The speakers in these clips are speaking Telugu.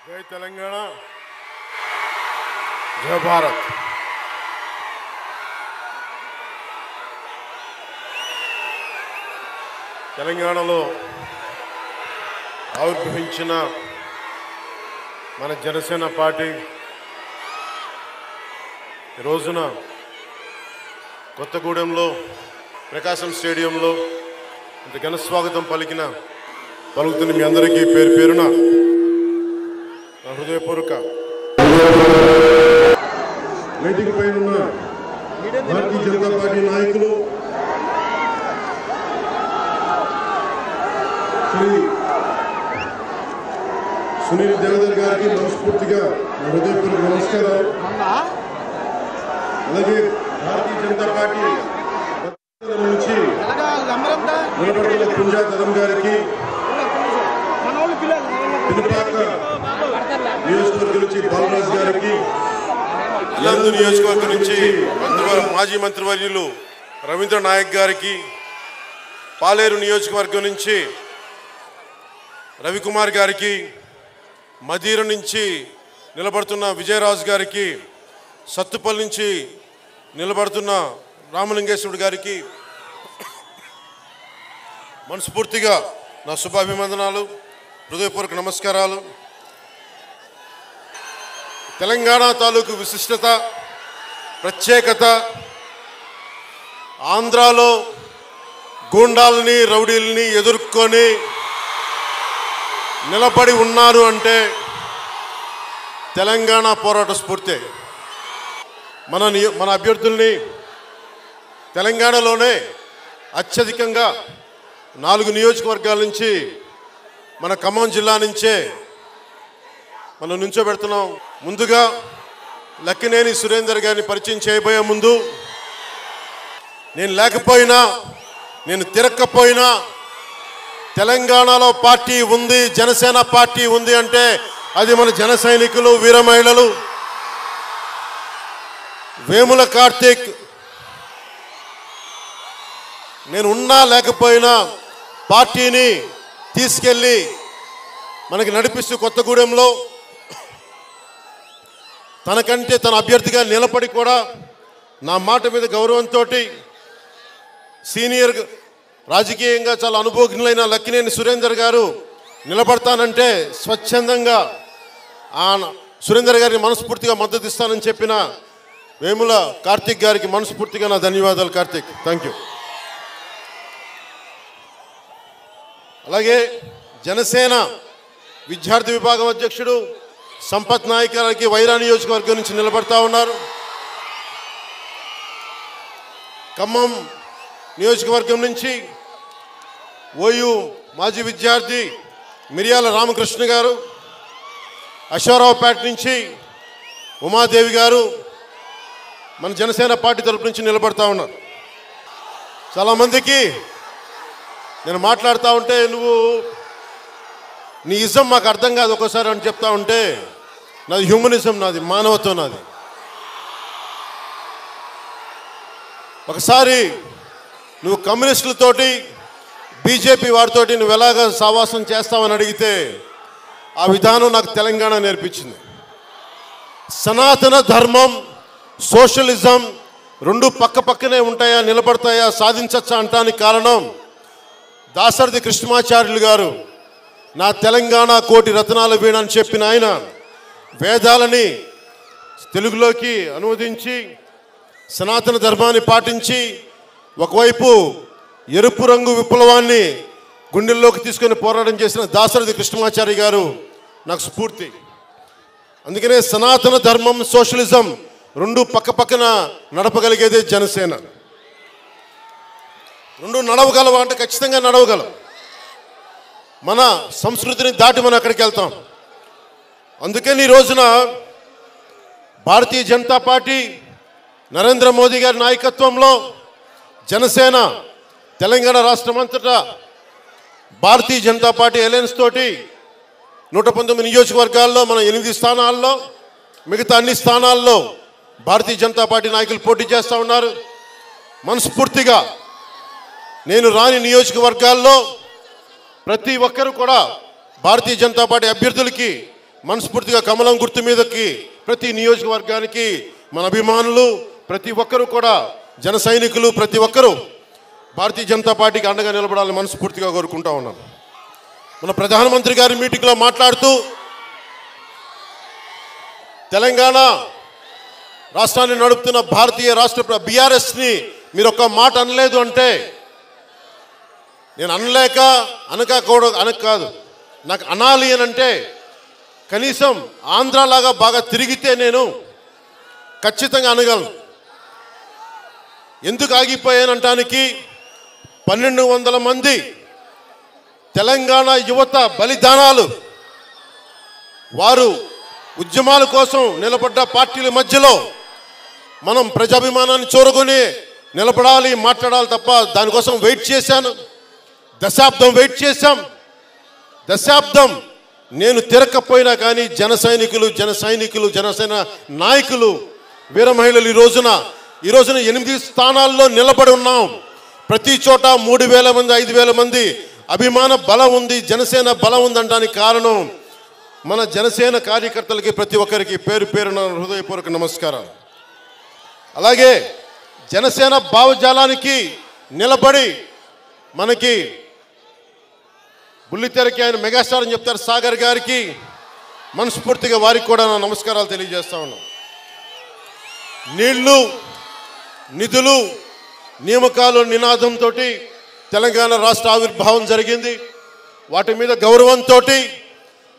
జై తెలంగాణ, జై భారత్. తెలంగాణలో ఆవిర్భవించిన మన జనసేన పార్టీ ఈ రోజున కొత్తగూడెంలో ప్రకాశం స్టేడియంలో ఇంత ఘన స్వాగతం పలుకుతున్న మీ అందరికీ పేరు పేరున హృదయపూర్వక వేదిక పైన ఉన్న భారతీయ జనతా పార్టీ నాయకులు శ్రీ సునీల్ దేవదర్ గారికి మనస్ఫూర్తిగా హృదయపూర్వక నమస్కారాలు. అలాగే భారతీయ జనతా పార్టీ నుంచి నిలబడుతున్న పుంజా ధరం గారికి, పినపాక నియోజకవర్గం నుంచి బాలరాజు గారికి, ఇల్లందు నియోజకవర్గం నుంచి మాజీ మంత్రివర్యులు రవీంద్ర నాయక్ గారికి, పాలేరు నియోజకవర్గం నుంచి రవికుమార్ గారికి, మదీర నుంచి నిలబడుతున్న విజయరాజు గారికి, సత్తుపల్లి నుంచి నిలబడుతున్న రామలింగేశ్వరుడు గారికి మనస్ఫూర్తిగా నా శుభాభివందనాలు, హృదయపూర్వక నమస్కారాలు. తెలంగాణ తాలూకు విశిష్టత, ప్రత్యేకత, ఆంధ్రాలో గూండాలని రౌడీలని ఎదుర్కొని నిలబడి ఉన్నారు అంటే తెలంగాణ పోరాట స్ఫూర్తి. మన అభ్యర్థుల్ని తెలంగాణలోనే అత్యధికంగా 4 నియోజకవర్గాల నుంచి మన ఖమ్మం జిల్లా నుంచే మనం నుంచోబెడుతున్నాం. ముందుగా లక్కినేని సురేందర్ గారిని పరిచయం చేయబోయే ముందు, నేను లేకపోయినా, నేను తిరగకపోయినా తెలంగాణలో పార్టీ ఉంది, జనసేన పార్టీ ఉంది అంటే అది మన జన సైనికులు, వీర మహిళలు వేముల కార్తీక్. నేను ఉన్నా లేకపోయినా పార్టీని తీసుకెళ్ళి మనకి నడిపిస్తూ కొత్తగూడెంలో తనకంటే తన అభ్యర్థిగా నిలబడి కూడా నా మాట మీద గౌరవంతో సీనియర్ రాజకీయంగా చాలా అనుభవజ్ఞులైన లక్కినేని సురేందర్ గారు నిలబడతానంటే స్వచ్ఛందంగా సురేందర్ గారికి మనస్ఫూర్తిగా మద్దతు ఇస్తానని చెప్పిన వేముల కార్తీక్ గారికి మనస్ఫూర్తిగా నా ధన్యవాదాలు. Karthik, thank you. అలాగే జనసేన విద్యార్థి విభాగం అధ్యక్షుడు సంపత్ నాయక్ గారికి వైరా నియోజకవర్గం నుంచి నిలబడతా ఉన్నారు. ఖమ్మం నియోజకవర్గం నుంచి ఓయూ మాజీ విద్యార్థి మిరియాల రామకృష్ణ గారు, అశ్వారావుపేట నుంచి ఉమాదేవి గారు మన జనసేన పార్టీ తరపు నుంచి నిలబడతా ఉన్నారు. చాలామందికి నేను మాట్లాడుతూ ఉంటే నీ ఇజం మాకు అర్థం కాదు ఒక్కోసారి అని చెప్తా ఉంటే, నాది హ్యూమనిజం, నాది మానవత్వం. నాది ఒకసారి నువ్వు కమ్యూనిస్టులతోటి బీజేపీ వారితోటి నువ్వు ఎలాగ సావాసం చేస్తావని అడిగితే ఆ విధానం నాకు తెలంగాణ నేర్పించింది. సనాతన ధర్మం, సోషలిజం రెండు పక్క పక్కనే ఉంటాయా, నిలబడతాయా, సాధించచ్చా అంటానికి కారణం దాశరథి కృష్ణమాచార్యులు గారు. నా తెలంగాణ కోటి రత్నాల వీణ అని చెప్పిన ఆయన వేదాలని తెలుగులోకి అనువదించి సనాతన ధర్మాన్ని పాటించి ఒకవైపు ఎరుపు రంగు విప్లవాన్ని గుండెల్లోకి తీసుకొని పోరాటం చేసిన దాశరథి కృష్ణమాచార్య గారు నాకు స్ఫూర్తి. అందుకనే సనాతన ధర్మం, సోషలిజం రెండు పక్క పక్కన నడపగలిగేదే జనసేన. రెండు నడవగలవా అంటే ఖచ్చితంగా నడవగలం. మన సంస్కృతిని దాటి మనం అక్కడికి వెళ్తాం. అందుకని ఈ రోజున భారతీయ జనతా పార్టీ నరేంద్ర మోదీ గారి నాయకత్వంలో జనసేన తెలంగాణ రాష్ట్రం అంతటా భారతీయ జనతా పార్టీ అలయన్స్ తోటి 119 నియోజకవర్గాల్లో మన 8 స్థానాల్లో, మిగతా అన్ని స్థానాల్లో భారతీయ జనతా పార్టీ నాయకులు పోటీ చేస్తూ ఉన్నారు. మనస్ఫూర్తిగా నేను రాని నియోజకవర్గాల్లో ప్రతి ఒక్కరు కూడా భారతీయ జనతా పార్టీ అభ్యర్థులకి మనస్ఫూర్తిగా కమలం గుర్తు మీదకి ప్రతి నియోజకవర్గానికి మన అభిమానులు ప్రతి ఒక్కరూ కూడా జన సైనికులు ప్రతి ఒక్కరూ భారతీయ జనతా పార్టీకి అండగా నిలబడాలని మనస్ఫూర్తిగా కోరుకుంటా ఉన్నాను. మన ప్రధానమంత్రి గారి మీటింగ్లో మాట్లాడుతూ తెలంగాణ రాష్ట్రాన్ని నడుపుతున్న భారతీయ రాష్ట్ర బీఆర్ఎస్ని మీరు ఒక్క మాట అనలేదు అంటే, నేను అనలేక అనక కాదు, నాకు అనాలి అని అంటే కనీసం ఆంధ్రాలాగా బాగా తిరిగితే నేను ఖచ్చితంగా అనగలను. ఎందుకు ఆగిపోయానంటానికి 1200 మంది తెలంగాణ యువత బలిదానాలు, వారు ఉద్యమాల కోసం నిలబడ్డ పార్టీల మధ్యలో మనం ప్రజాభిమానాన్ని చూరగొని నిలబడాలి, మాట్లాడాలి తప్ప దానికోసం వెయిట్ చేశాను. దశాబ్దం వెయిట్ చేశాం. దశాబ్దం నేను తిరగకపోయినా కానీ జన సైనికులు జనసేన నాయకులు వీర మహిళలు ఈ రోజున 8 స్థానాల్లో నిలబడి ఉన్నాం. ప్రతి చోట 3000 మంది 5000 మంది అభిమాన బలం ఉంది, జనసేన బలం ఉందనడానికి కారణం మన జనసేన కార్యకర్తలకి ప్రతి ఒక్కరికి పేరు పేరున హృదయపూర్వక నమస్కారాలు. అలాగే జనసేన భావజాలానికి నిలబడి మనకి బుల్లితెరకి ఆయన మెగాస్టార్ అని చెప్తారు సాగర్ గారికి మనస్ఫూర్తిగా వారికి కూడా నా నమస్కారాలు తెలియజేస్తా ఉన్నాం. నీళ్లు నిధులు నియామకాలు నినాదంతో తెలంగాణ రాష్ట్ర ఆవిర్భావం జరిగింది. వాటి మీద గౌరవంతో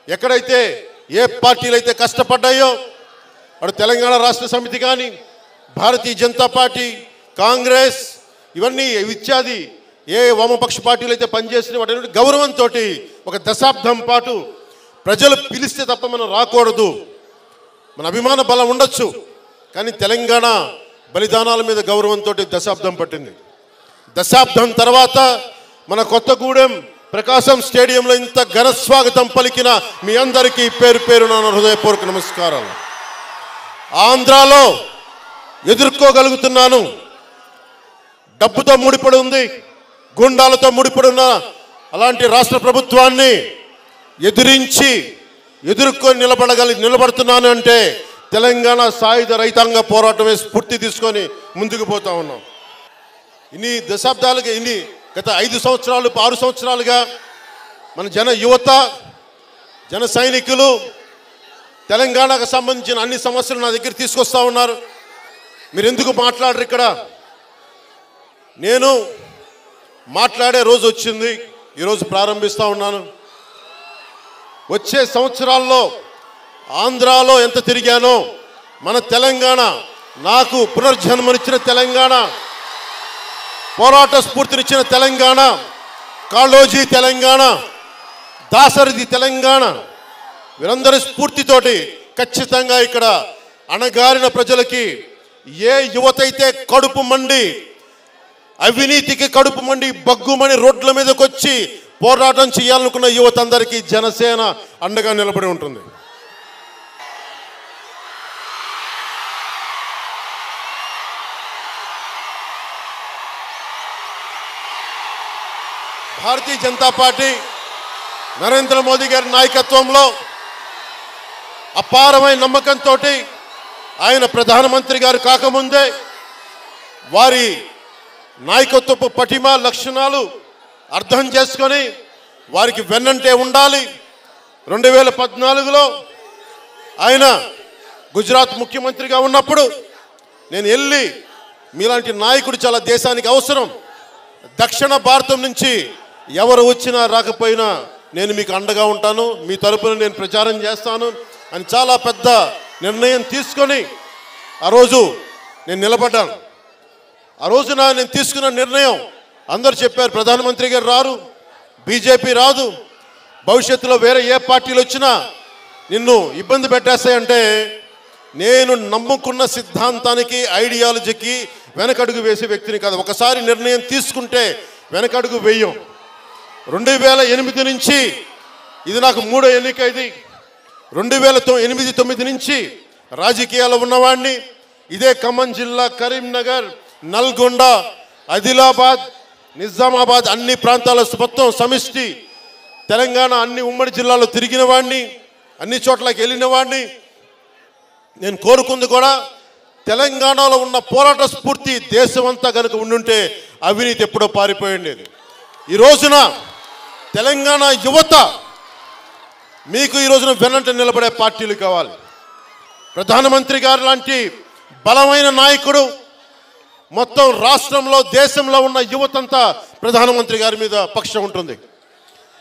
ఎక్కడైతే ఏ పార్టీలు అయితే కష్టపడ్డాయో అటు తెలంగాణ రాష్ట్ర సమితి కానీ భారతీయ జనతా పార్టీ కాంగ్రెస్ ఇవన్నీ ఇత్యాది ఏ వామపక్ష పార్టీలు అయితే పనిచేసిన వాటి గౌరవంతో ఒక దశాబ్దం పాటు ప్రజలు పిలిస్తే తప్ప మనం రాకూడదు. మన అభిమాన బలం ఉండొచ్చు కానీ తెలంగాణ బలిదానాల మీద గౌరవంతో దశాబ్దం పట్టింది. దశాబ్దం తర్వాత మన కొత్తగూడెం ప్రకాశం స్టేడియంలో ఇంత ఘన స్వాగతం పలికిన మీ అందరికీ పేరు పేరున హృదయపూర్వక నమస్కారాలు. ఆంధ్రాలో ఎదుర్కోగలుగుతున్నాను. డబ్బుతో ముడిపడి ఉంది, గుండాలతో ముడిపడి ఉన్న అలాంటి రాష్ట్ర ప్రభుత్వాన్ని ఎదుర్కొని నిలబడుతున్నాను అంటే తెలంగాణ సాయుధ రైతాంగ పోరాటమే స్ఫూర్తి తీసుకొని ముందుకు పోతా ఉన్నాం. ఇన్ని దశాబ్దాలుగా గత 5 సంవత్సరాలు 6 సంవత్సరాలుగా మన యువత జన సైనికులు తెలంగాణకు సంబంధించిన అన్ని సమస్యలు నా దగ్గర తీసుకొస్తా ఉన్నారు. మీరు ఎందుకు మాట్లాడరు? ఇక్కడ నేను మాట్లాడే రోజు వచ్చింది. ఈరోజు ప్రారంభిస్తూ ఉన్నాను. వచ్చే సంవత్సరాల్లో ఆంధ్రాలో ఎంత తిరిగానో మన తెలంగాణ, నాకు పునర్జన్మనిచ్చిన తెలంగాణ, పోరాట స్ఫూర్తినిచ్చిన తెలంగాణ, కాళోజీ తెలంగాణ, దాసరిది తెలంగాణ, వీరందరి స్ఫూర్తితోటి ఖచ్చితంగా ఇక్కడ అణగారిన ప్రజలకి ఏ యువత అయితే కడుపు మండి అవినీతికి కడుపు మండి బగ్గుమని రోడ్ల మీదకి వచ్చి పోరాటం చేయాలనుకున్న యువత అందరికీ జనసేన అండగా నిలబడి ఉంటుంది. భారతీయ జనతా పార్టీ నరేంద్ర మోదీ గారి నాయకత్వంలో అపారమైన నమ్మకంతో ఆయన ప్రధానమంత్రి గారు కాకముందే వారి నాయకత్వపు పటిమ లక్షణాలు అర్థం చేసుకొని వారికి వెన్నంటే ఉండాలి. 2014లో ఆయన గుజరాత్ ముఖ్యమంత్రిగా ఉన్నప్పుడు నేను వెళ్ళి మీలాంటి నాయకుడు చాలా దేశానికి అవసరం, దక్షిణ భారతం నుంచి ఎవరు వచ్చినా రాకపోయినా నేను మీకు అండగా ఉంటాను, మీ తరపున నేను ప్రచారం చేస్తాను అని చాలా పెద్ద నిర్ణయం తీసుకొని ఆ రోజు నేను నిలబడ్డాను. ఆ రోజున నేను తీసుకున్న నిర్ణయం అందరూ చెప్పారు, ప్రధానమంత్రి గారు రారు, బీజేపీ రాదు, భవిష్యత్తులో వేరే ఏ పార్టీలు వచ్చినా నిన్ను ఇబ్బంది పెట్టేస్తాయంటే నేను నమ్ముకున్న సిద్ధాంతానికి ఐడియాలజీకి వెనకడుగు వేసే వ్యక్తిని కాదు. ఒకసారి నిర్ణయం తీసుకుంటే వెనకడుగు వేయం. 2008 నుంచి ఇది నాకు 3వ ఎన్నిక. ఇది 2008-9 నుంచి రాజకీయాల్లో ఉన్నవాడిని. ఇదే ఖమ్మం జిల్లా, కరీంనగర్, నల్గొండ, ఆదిలాబాద్, నిజామాబాద్ అన్ని ప్రాంతాల మొత్తం సమిష్టి తెలంగాణ అన్ని ఉమ్మడి జిల్లాలో తిరిగిన వాడిని. అన్ని చోట్లకి వెళ్ళిన వాడిని. నేను కోరుకుంది కూడా తెలంగాణలో ఉన్న పోరాట స్ఫూర్తి దేశమంతా కనుక ఉండుంటే అవినీతి ఎప్పుడో పారిపోయింది. ఈ రోజున తెలంగాణ యువత మీకు ఈ రోజున వెన్నంట నిలబడే పార్టీలు కావాలి. ప్రధానమంత్రి గారు లాంటి బలమైన నాయకుడు మొత్తం రాష్ట్రంలో దేశంలో ఉన్న యువతంతా ప్రధానమంత్రి గారి మీద పక్షం ఉంటుంది.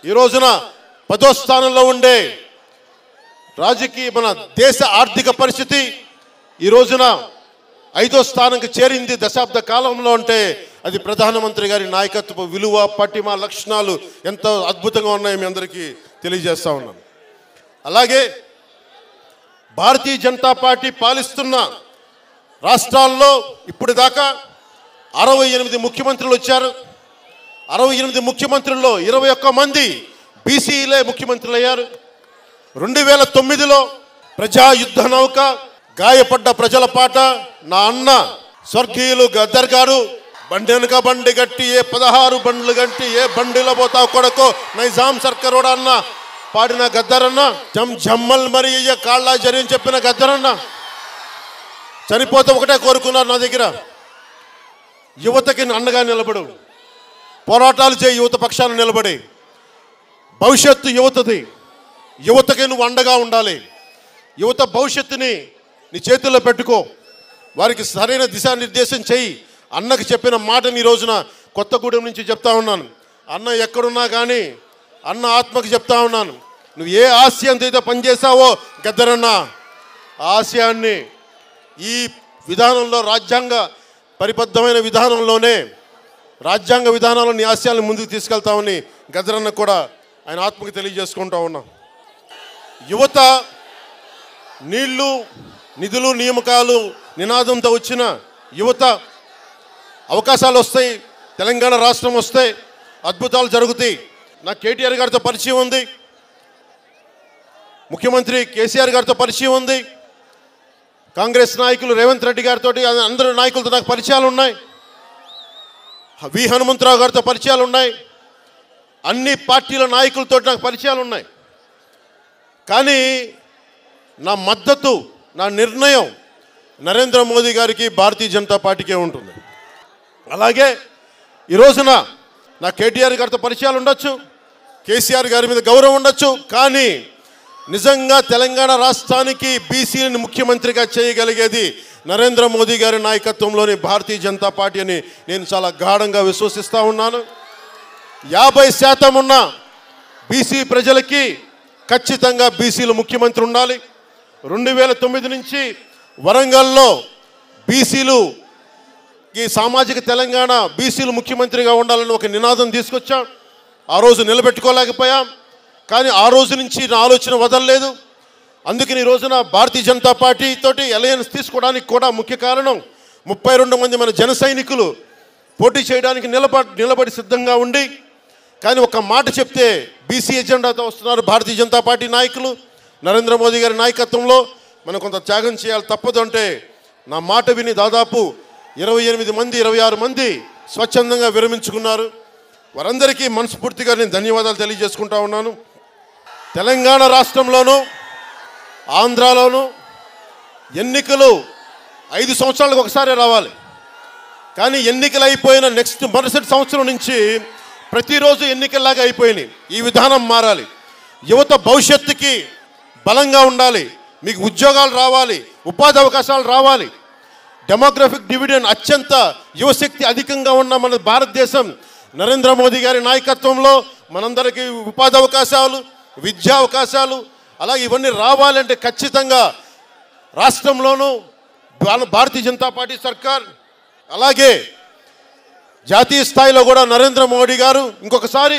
ఈ రోజున 10వ స్థానంలో ఉండే మన దేశ ఆర్థిక పరిస్థితి ఈ రోజున 5వ స్థానంకి చేరింది దశాబ్ద కాలంలో. అంటే అది ప్రధానమంత్రి గారి నాయకత్వ విలువ, పటిమ, లక్షణాలు ఎంత అద్భుతంగా ఉన్నాయో మీ అందరికీ తెలియజేస్తా ఉన్నాను. అలాగే భారతీయ జనతా పార్టీ పాలిస్తున్న రాష్ట్రాల్లో ఇప్పుడు దాకా 68 ముఖ్యమంత్రులు వచ్చారు. 68 ముఖ్యమంత్రుల్లో 21 మంది బీసీలే ముఖ్యమంత్రులు అయ్యారు. 2009లో ప్రజా యుద్ధ నౌక, గాయపడ్డ ప్రజల పాట, నా అన్న స్వర్గీయులు గద్దర్ గారు, బండి వెనుక బండి గట్టి ఏ 16 బండ్లు గట్టి ఏ బండిలో పోతావు కొడకో నైజాం సర్కారోడా అన్న పాడిన గద్దరన్న, జమ్మల్ మరి అయ్య కాళ్ళ జరిని చెప్పిన గద్దరన్న చనిపోతే ఒకటే కోరుకున్నారు నా దగ్గర, యువతకి అండగా నిలబడు, పోరాటాలు చేయి, యువత పక్షాన నిలబడి, భవిష్యత్తు యువతది, యువతకి నువ్వు అండగా ఉండాలి, యువత భవిష్యత్తుని నీ చేతుల్లో పెట్టుకో, వారికి సరైన దిశానిర్దేశం చేయి అన్నకు చెప్పిన మాటని ఈ రోజున కొత్తగూడెం నుంచి చెప్తా ఉన్నాను. అన్న ఎక్కడున్నా కానీ అన్న ఆత్మకి చెప్తా ఉన్నాను, నువ్వు ఏ ఆశయంతో అయితే పనిచేసావో గద్దరన్న ఆశయాన్ని ఈ విధానంలో రాజ్యాంగ పరిబద్ధమైన విధానంలోనే రాజ్యాంగ విధానంలో నీ ఆశయాలను ముందుకు తీసుకెళ్తామని గద్దరన్న కూడా ఆయన ఆత్మకి తెలియజేసుకుంటా ఉన్నాం. యువత నీళ్లు నిధులు నియామకాలు నినాదంతో వచ్చిన యువత అవకాశాలు వస్తాయి, తెలంగాణ రాష్ట్రం వస్తే అద్భుతాలు జరుగుతాయి. నాకు కేటీఆర్ గారితో పరిచయం ఉంది, ముఖ్యమంత్రి కేసీఆర్ గారితో పరిచయం ఉంది, కాంగ్రెస్ నాయకులు రేవంత్ రెడ్డి గారితో అందరు నాయకులతో నాకు పరిచయాలు ఉన్నాయి, వి హనుమంతరావు గారితో పరిచయాలు ఉన్నాయి, అన్ని పార్టీల నాయకులతో నాకు పరిచయాలు ఉన్నాయి. కానీ నా మద్దతు, నా నిర్ణయం నరేంద్ర మోదీ గారికి, భారతీయ జనతా పార్టీకే ఉంటుంది. అలాగే ఈ రోజున నా కేటీఆర్ గారితో పరిచయాలు ఉండొచ్చు, కేసీఆర్ గారి మీద గౌరవం ఉండొచ్చు, కానీ నిజంగా తెలంగాణ రాష్ట్రానికి బీసీని ముఖ్యమంత్రిగా చేయగలిగేది నరేంద్ర మోదీ గారి నాయకత్వంలోని భారతీయ జనతా పార్టీ అని నేను చాలా గాఢంగా విశ్వసిస్తూ ఉన్నాను. 50% ఉన్న బీసీ ప్రజలకి ఖచ్చితంగా బీసీలు ముఖ్యమంత్రి ఉండాలి. 2009 నుంచి వరంగల్లో బీసీలుకి సామాజిక తెలంగాణ బీసీలు ముఖ్యమంత్రిగా ఉండాలని ఒక నినాదం తీసుకొచ్చాం. ఆ రోజు నిలబెట్టుకోలేకపోయాం, కానీ ఆ రోజు నుంచి నా ఆలోచన వదలలేదు. అందుకని ఈ రోజున భారతీయ జనతా పార్టీ తోటి అలయన్స్ తీసుకోవడానికి కూడా ముఖ్య కారణం 32 మంది మన జన సైనికులు పోటీ చేయడానికి నిలబడి సిద్ధంగా ఉండి, కానీ ఒక మాట చెప్తే బీసీ ఎజెండాతో వస్తున్నారు భారతీయ జనతా పార్టీ నాయకులు. నరేంద్ర మోదీ గారి నాయకత్వంలో మనం కొంత త్యాగం చేయాలి, తప్పదు అంటే నా మాట విని దాదాపు 28 మంది 26 మంది స్వచ్ఛందంగా విరమించుకున్నారు. వారందరికీ మనస్ఫూర్తిగా నేను ధన్యవాదాలు తెలియజేసుకుంటా ఉన్నాను. తెలంగాణ రాష్ట్రంలోనూ ఆంధ్రాలోనూ ఎన్నికలు 5 సంవత్సరాలకు ఒకసారి రావాలి, కానీ ఎన్నికలు అయిపోయిన మరుసటి సంవత్సరం నుంచి ప్రతిరోజు ఎన్నికల్లాగా అయిపోయినాయి. ఈ విధానం మారాలి. యువత భవిష్యత్తుకి బలంగా ఉండాలి, మీకు ఉద్యోగాలు రావాలి, ఉపాధి అవకాశాలు రావాలి. డెమోగ్రఫిక్ డివిడెండ్ అత్యంత యువశక్తి అధికంగా ఉన్న మన భారతదేశం నరేంద్ర మోదీ గారి నాయకత్వంలో మనందరికీ ఉపాధి అవకాశాలు, విద్యా అవకాశాలు అలాగే ఇవన్నీ రావాలంటే ఖచ్చితంగా రాష్ట్రంలోనూ భారతీయ జనతా పార్టీ సర్కార్, అలాగే జాతీయ స్థాయిలో కూడా నరేంద్ర మోడీ గారు ఇంకొకసారి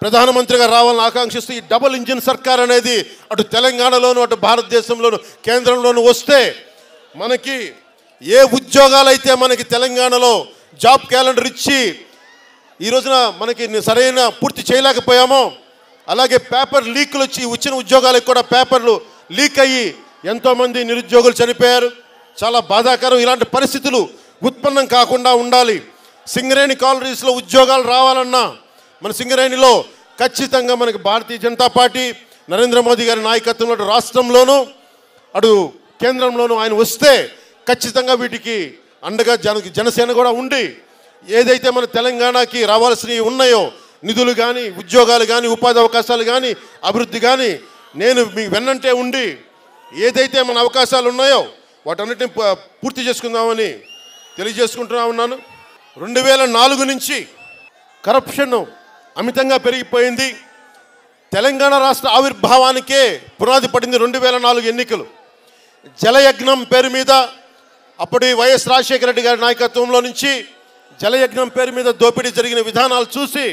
ప్రధానమంత్రిగా రావాలని ఆకాంక్షిస్తూ ఈ డబుల్ ఇంజిన్ సర్కార్ అనేది అటు తెలంగాణలోను అటు భారతదేశంలోను కేంద్రంలోనూ వస్తే మనకి ఏ ఉద్యోగాలు అయితే మనకి తెలంగాణలో జాబ్ క్యాలెండర్ ఇచ్చి ఈ రోజున మనకి సరైన పూర్తి చేయలేకపోయామో, అలాగే పేపర్ లీకులు వచ్చి వచ్చిన ఉద్యోగాలకు కూడా పేపర్లు లీక్ అయ్యి ఎంతోమంది నిరుద్యోగులు చనిపోయారు. చాలా బాధాకరం. ఇలాంటి పరిస్థితులు ఉత్పన్నం కాకుండా ఉండాలి. సింగరేణి కాలనీస్లో ఉద్యోగాలు రావాలన్నా మన సింగరేణిలో ఖచ్చితంగా మనకి భారతీయ జనతా పార్టీ నరేంద్ర మోదీ గారి నాయకత్వంలో అటు రాష్ట్రంలోనూ అటు కేంద్రంలోనూ ఆయన వస్తే ఖచ్చితంగా వీటికి అండగా జనసేన కూడా ఉండి ఏదైతే మన తెలంగాణకి రావాల్సినవి ఉన్నాయో నిధులు కానీ ఉద్యోగాలు కానీ ఉపాధి అవకాశాలు కానీ అభివృద్ధి కానీ నేను మీకు వెన్నంటే ఉండి ఏదైతే మన అవకాశాలు ఉన్నాయో వాటన్నిటిని పూర్తి చేసుకుందామని తెలియజేసుకుంటూ ఉన్నాను. 2004 నుంచి కరప్షన్ అమితంగా పెరిగిపోయింది. తెలంగాణ రాష్ట్ర ఆవిర్భావానికే పునాది పడింది 2004 ఎన్నికలు. జలయజ్ఞం పేరు మీద అప్పటి వైఎస్ రాజశేఖర రెడ్డి గారి నాయకత్వంలో నుంచి జలయజ్ఞం పేరు మీద దోపిడీ జరిగిన విధానాలు చూసి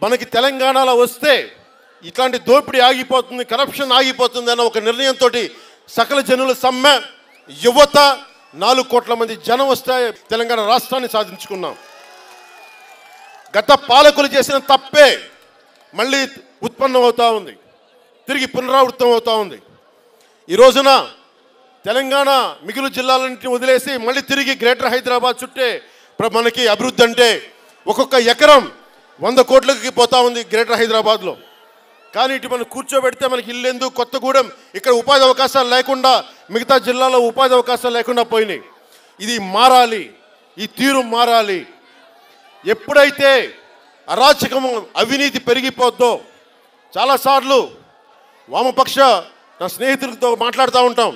మనకి తెలంగాణలో వస్తే ఇట్లాంటి దోపిడీ ఆగిపోతుంది, కరప్షన్ ఆగిపోతుంది అన్న ఒక నిర్ణయంతో సకల జనుల సమ్మె, యువత 4 కోట్ల మంది జనం వస్తే తెలంగాణ రాష్ట్రాన్ని సాధించుకున్నాం. గత పాలకులు చేసిన తప్పే మళ్ళీ ఉత్పన్నం అవుతూ ఉంది, తిరిగి పునరావృతం అవుతూ ఉంది. ఈ రోజున తెలంగాణ మిగులు జిల్లాలన్నింటినీ వదిలేసి మళ్ళీ తిరిగి గ్రేటర్ హైదరాబాద్ చుట్టే మనకి అభివృద్ధి అంటే ఒక్కొక్క ఎకరం 100 కోట్లకి పోతా ఉంది గ్రేటర్ హైదరాబాద్లో. కానీ ఇటు మనం కూర్చోబెడితే మనకి ఇల్లెందు కొత్తగూడెం ఇక్కడ ఉపాధి అవకాశాలు లేకుండా మిగతా జిల్లాలో ఉపాధి అవకాశాలు లేకుండా పోయినాయి. ఇది మారాలి, ఈ తీరు మారాలి. ఎప్పుడైతే అరాచకము అవినీతి పెరిగిపోద్దో, చాలాసార్లు వామపక్ష నా స్నేహితులతో మాట్లాడుతూ ఉంటాం.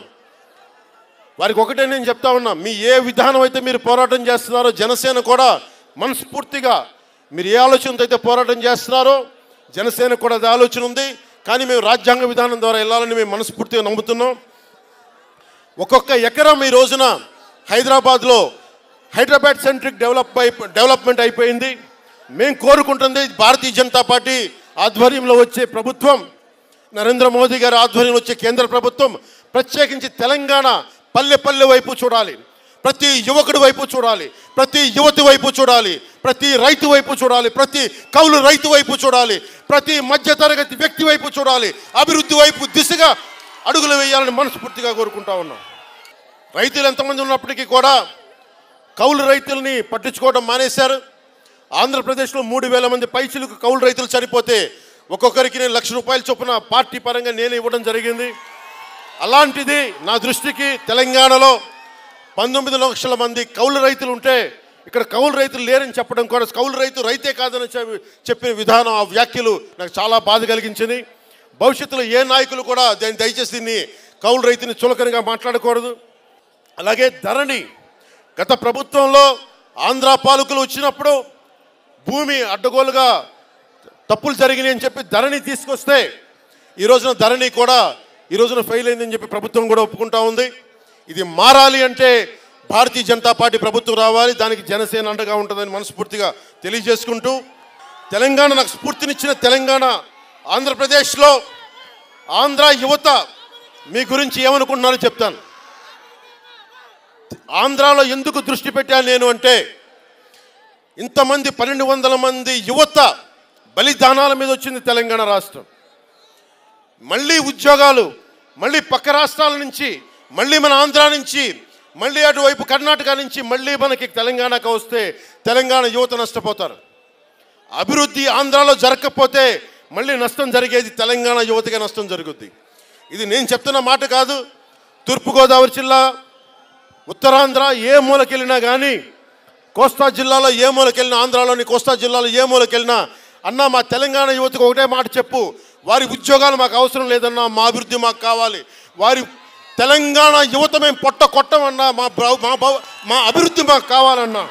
వారికి ఒకటే నేను చెప్తా ఉన్నా, మీ ఏ విధానం అయితే మీరు పోరాటం చేస్తున్నారో జనసేన కూడా మనస్ఫూర్తిగా మీరు ఏ ఆలోచనతో అయితే పోరాటం చేస్తున్నారో జనసేన కూడా అది ఆలోచన ఉంది. కానీ మేము రాజ్యాంగ విధానం ద్వారా వెళ్ళాలని మేము మనస్ఫూర్తిగా నమ్ముతున్నాం. ఒక్కొక్క ఎకరం ఈ రోజున హైదరాబాద్లో హైదరాబాద్ సెంట్రిక్ డెవలప్మెంట్ అయిపోయింది. మేము కోరుకుంటుంది భారతీయ జనతా పార్టీ ఆధ్వర్యంలో వచ్చే ప్రభుత్వం, నరేంద్ర మోదీ గారి ఆధ్వర్యంలో వచ్చే కేంద్ర ప్రభుత్వం ప్రత్యేకించి తెలంగాణ పల్లె పల్లె వైపు చూడాలి, ప్రతి యువకుడి వైపు చూడాలి, ప్రతి యువతి వైపు చూడాలి, ప్రతి రైతు వైపు చూడాలి, ప్రతి కౌలు రైతు వైపు చూడాలి, ప్రతి మధ్యతరగతి వ్యక్తి వైపు చూడాలి, అభివృద్ధి వైపు దిశగా అడుగులు వేయాలని మనస్ఫూర్తిగా కోరుకుంటా ఉన్నాం. రైతులు ఎంతమంది ఉన్నప్పటికీ కూడా కౌలు రైతుల్ని పట్టించుకోవడం మానేశారు. ఆంధ్రప్రదేశ్లో 3,000 మంది పైచిలకు కౌలు రైతులు చనిపోతే ఒక్కొక్కరికి నేను ₹1,00,000 చొప్పున పార్టీ పరంగా నేను ఇవ్వడం జరిగింది. అలాంటిది నా దృష్టికి తెలంగాణలో 19 లక్షల మంది కౌలు రైతులు ఉంటే ఇక్కడ కౌలు రైతులు లేరని చెప్పడం కూడా, కౌలు రైతే కాదని చెప్పిన విధానం, ఆ వ్యాఖ్యలు నాకు చాలా బాధ కలిగించింది. భవిష్యత్తులో ఏ నాయకులు కూడా దయచేసి దీన్ని కౌలు రైతుని చులకనగా మాట్లాడకూడదు. అలాగే ధరణి, గత ప్రభుత్వంలో ఆంధ్ర పాలకులు వచ్చినప్పుడు భూమి అడ్డగోలుగా తప్పులు జరిగినాయి అని చెప్పి ధరణి తీసుకొస్తే ఈ రోజున ధరణి కూడా ఈ రోజున ఫెయిల్ అయిందని చెప్పి ప్రభుత్వం కూడా ఒప్పుకుంటా ఉంది. ఇది మారాలి అంటే భారతీయ జనతా పార్టీ ప్రభుత్వం రావాలి, దానికి జనసేన అండగా ఉంటుందని మనస్ఫూర్తిగా తెలియజేసుకుంటూ, తెలంగాణ నాకు స్ఫూర్తినిచ్చిన తెలంగాణ ఆంధ్రప్రదేశ్లో ఆంధ్ర యువత మీ గురించి ఏమనుకుంటున్నారో చెప్తాను. ఆంధ్రాలో ఎందుకు దృష్టి పెట్టాను నేను అంటే, ఇంతమంది 1,200 మంది యువత బలిదానాల మీద వచ్చింది తెలంగాణ రాష్ట్రం. మళ్ళీ ఉద్యోగాలు, మళ్ళీ పక్క రాష్ట్రాల నుంచి, మళ్ళీ మన ఆంధ్ర నుంచి, మళ్ళీ అటువైపు కర్ణాటక నుంచి మళ్ళీ మనకి తెలంగాణకు వస్తే తెలంగాణ యువత నష్టపోతారు. అభివృద్ధి ఆంధ్రాలో జరగకపోతే మళ్ళీ నష్టం జరిగేది తెలంగాణ యువతగా నష్టం జరుగుద్ది. ఇది నేను చెప్తున్న మాట కాదు. తూర్పుగోదావరి జిల్లా, ఉత్తరాంధ్ర ఏ మూలకెళ్ళినా కానీ, కోస్తా జిల్లాలో ఏ మూలకెళ్ళినా, ఆంధ్రాలోని కోస్తా జిల్లాలో ఏ మూలకెళ్ళినా, అన్నా మా తెలంగాణ యువతకు ఒకటే మాట చెప్పు, వారి ఉద్యోగాలు మాకు అవసరం లేదన్నా, మా అభివృద్ధి మాకు కావాలి. వారి తెలంగాణ యువత మేము పొట్ట కొట్టమన్నా, మా అభివృద్ధి మాకు కావాలన్నా.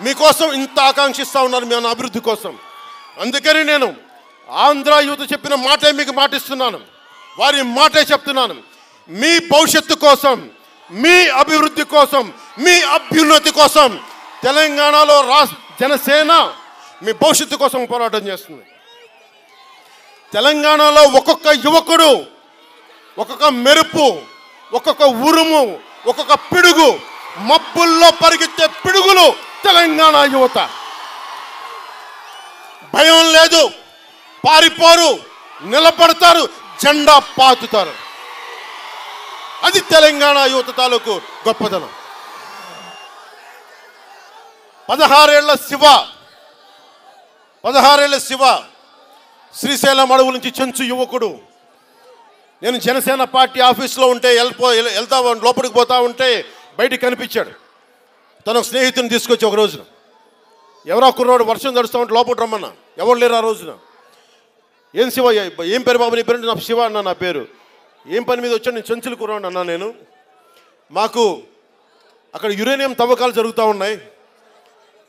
మీకోసం ఇంత ఆకాంక్షిస్తూ ఉన్నారు మీ అభివృద్ధి కోసం. అందుకని నేను ఆంధ్ర యువత చెప్పిన మాటే మీకు మాటిస్తున్నాను, వారి మాటే చెప్తున్నాను. మీ భవిష్యత్తు కోసం, మీ అభివృద్ధి కోసం, మీ అభ్యున్నతి కోసం తెలంగాణలో జనసేన మీ భవిష్యత్తు కోసం పోరాటం చేస్తుంది. తెలంగాణలో ఒక్కొక్క యువకుడు, ఒక్కొక్క మెరుపు, ఒక్కొక్క ఉరుము, ఒక్కొక్క పిడుగు, మబ్బుల్లో పరిగెత్తే పిడుగులు తెలంగాణ యువత. భయం లేదు, పారిపోరు, నిలబడతారు, జెండా పాతుతారు. అది తెలంగాణ యువత తాలూకు గొప్పదనం. 16 ఏళ్ల శివ శ్రీశైలం అడవుల నుంచి చెంచు యువకుడు. నేను జనసేన పార్టీ ఆఫీస్లో ఉంటే వెళ్తా లోపలికి పోతా ఉంటే బయటికి కనిపించాడు. తన స్నేహితుని తీసుకొచ్చి ఒక రోజున ఎవరో కుర్రోడు వర్షం తడుస్తూ ఉంటే లోపలికి రమ్మన్నా. ఎవరు లేరు ఆ రోజున. ఏం శివ, ఏం పేరు బాబు నీ పేరు? నా శివ అన్న నా పేరు. ఏం పని మీద వచ్చాను? నేను చెంచులు కుర్రోడు అన్నా. నేను మాకు అక్కడ యురేనియం తవ్వకాలు జరుగుతూ ఉన్నాయి,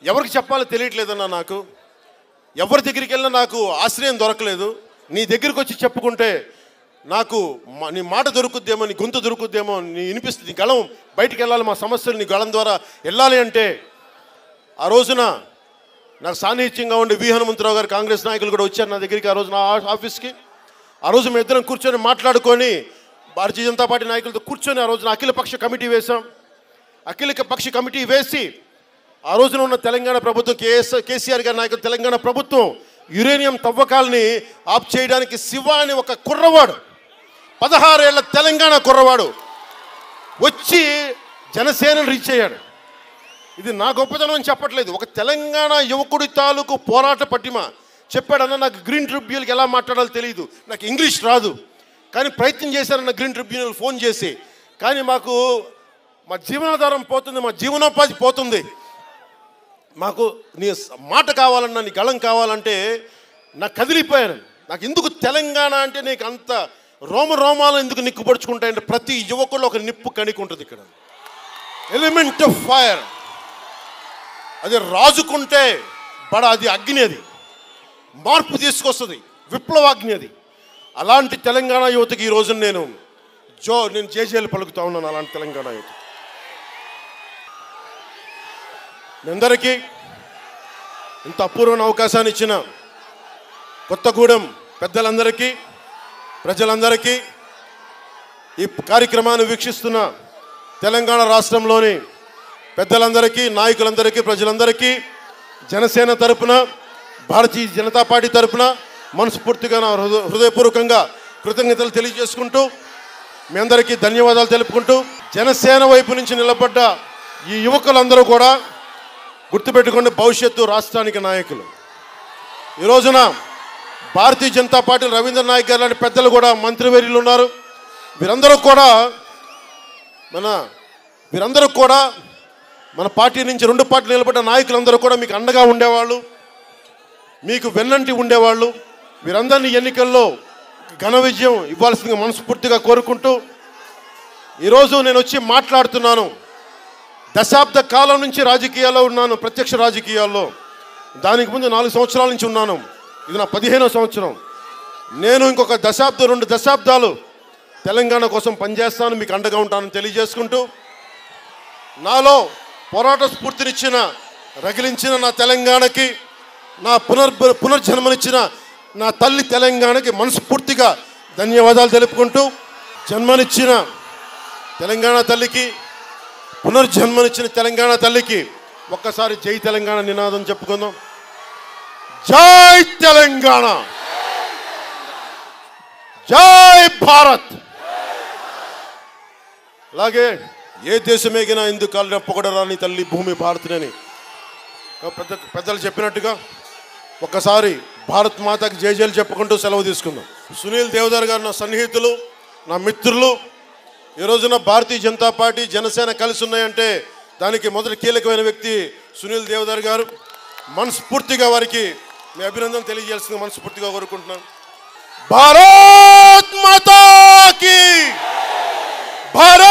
ఎవరికి చెప్పాలో తెలియట్లేదన్నా. నాకు ఎవరి దగ్గరికి వెళ్ళినా నాకు ఆశ్రయం దొరకలేదు. నీ దగ్గరికి వచ్చి చెప్పుకుంటే నాకు నీ మాట దొరుకుద్దేమో, నీ గొంతు దొరుకుద్దేమో, నీ వినిపిస్తుంది, నీ గళం బయటికి వెళ్ళాలి, మా సమస్యలు నీ గళం ద్వారా వెళ్ళాలి అంటే ఆ రోజున నాకు సాన్నిహిత్యంగా ఉండే వి హనుమంతరావు గారు కాంగ్రెస్ నాయకులు కూడా వచ్చారు నా దగ్గరికి ఆ రోజు నా ఆఫీస్కి. ఆ రోజు మేము ఇద్దరం కూర్చొని మాట్లాడుకొని భారతీయ జనతా పార్టీ నాయకులతో కూర్చొని ఆ రోజున అఖిలపక్ష కమిటీ వేశాం. అఖిలపక్ష కమిటీ వేసి ఆ రోజున ఉన్న తెలంగాణ ప్రభుత్వం కేసీఆర్ గారి నాయకులు తెలంగాణ ప్రభుత్వం యురేనియం తవ్వకాలని ఆప్ చేయడానికి శివ అని ఒక కుర్రవాడు, 16 ఏళ్ల తెలంగాణ కుర్రవాడు వచ్చి జనసేనను రీచ్ అయ్యాడు. ఇది నా గొప్పతనం అని చెప్పట్లేదు, ఒక తెలంగాణ యువకుడి తాలూకు పోరాట పటిమ. చెప్పాడన్న నాకు గ్రీన్ ట్రిబ్యునల్కి ఎలా మాట్లాడాలో తెలియదు, నాకు ఇంగ్లీష్ రాదు, కానీ ప్రయత్నం చేశారన్న గ్రీన్ ట్రిబ్యునల్ ఫోన్ చేసి. కానీ మాకు మా జీవనాధారం పోతుంది, మా జీవనోపాధి పోతుంది, మాకు నీ మాట కావాలన్నా నీ గళం కావాలంటే నాకు కదిలిపోయాను. నాకు ఎందుకు తెలంగాణ అంటే నీకు అంత రోమాలు ఎందుకు నిక్కుపడుచుకుంటాయంటే ప్రతి యువకుల్లో ఒక నిప్పు కణికి ఉంటుంది ఇక్కడ, ఎలిమెంట్ ఆఫ్ ఫైర్. అది రాజుకుంటే అది అగ్ని, అది మార్పు తీసుకొస్తుంది, విప్లవాగ్ని అది. అలాంటి తెలంగాణ యువతకి ఈ రోజున నేను జేజేలు పలుకుతా ఉన్నాను. అలాంటి తెలంగాణ యువత మీ అందరికీ ఇంత అపూర్వమైన అవకాశాన్ని ఇచ్చిన కొత్తగూడెం పెద్దలందరికీ, ప్రజలందరికీ, ఈ కార్యక్రమాన్ని వీక్షిస్తున్న తెలంగాణ రాష్ట్రంలోని పెద్దలందరికీ, నాయకులందరికీ, ప్రజలందరికీ జనసేన తరపున, భారతీయ జనతా పార్టీ తరపున మనస్ఫూర్తిగా నా హృదయపూర్వకంగా కృతజ్ఞతలు తెలియజేసుకుంటూ మీ అందరికీ ధన్యవాదాలు తెలుపుకుంటూ, జనసేన వైపు నుంచి నిలబడ్డ ఈ యువకులందరూ కూడా గుర్తుపెట్టుకోండి, భవిష్యత్తు రాష్ట్రానికి నాయకులు. ఈ రోజున భారతీయ జనతా పార్టీ రవీంద్ర నాయక్ గారు లాంటి పెద్దలు కూడా మంత్రివర్యులు ఉన్నారు. వీరందరూ కూడా మన పార్టీ నుంచి 2 పార్టీలు నిలబడ్డ నాయకులందరూ కూడా మీకు అండగా ఉండేవాళ్ళు, మీకు వెన్నంటి ఉండేవాళ్ళు. వీరందరినీ ఎన్నికల్లో ఘన విజయం ఇవ్వాల్సిందిగా మనస్ఫూర్తిగా కోరుకుంటూ ఈరోజు నేను వచ్చి మాట్లాడుతున్నాను. దశాబ్ద కాలం నుంచి రాజకీయాల్లో ఉన్నాను, ప్రత్యక్ష రాజకీయాల్లో. దానికి ముందు 4 సంవత్సరాల నుంచి ఉన్నాను, ఇది నా 15వ సంవత్సరం. నేను ఇంకొక 2 దశాబ్దాలు తెలంగాణ కోసం పనిచేస్తాను, మీకు అండగా ఉంటానని తెలియజేసుకుంటూ, నాలో పోరాట స్ఫూర్తినిచ్చిన, రగిలించిన నా తెలంగాణకి, నా పునర్జన్మనిచ్చిన నా తల్లి తెలంగాణకి మనస్ఫూర్తిగా ధన్యవాదాలు తెలుపుకుంటూ, జన్మనిచ్చిన తెలంగాణ తల్లికి, పునర్జన్మనిచ్చిన తెలంగాణ తల్లికి ఒక్కసారి జై తెలంగాణ నినాదం చెప్పుకుందాం. జై తెలంగాణ, జై భారత్. అలాగే ఏ దేశమేగినా ఎందుకు కాలిన పొగడరాని తల్లి భూమి భారత్ని పెద్దలు చెప్పినట్టుగా ఒక్కసారి భారత్ మాతకి జైజేలు చెప్పుకుంటూ సెలవు తీసుకుందాం. సునీల్ దేవదార్ గారు నా సన్నిహితులు, నా మిత్రులు. ఈ రోజున భారతీయ జనతా పార్టీ, జనసేన కలిసి ఉన్నాయంటే దానికి మొదటి కీలకమైన వ్యక్తి సునీల్ దేవదార్ గారు. మనస్ఫూర్తిగా వారికి మీ అభినందన తెలియజేయాల్సింది మనస్ఫూర్తిగా కోరుకుంటున్నాను. భారత్ మాతా కీ, భారత్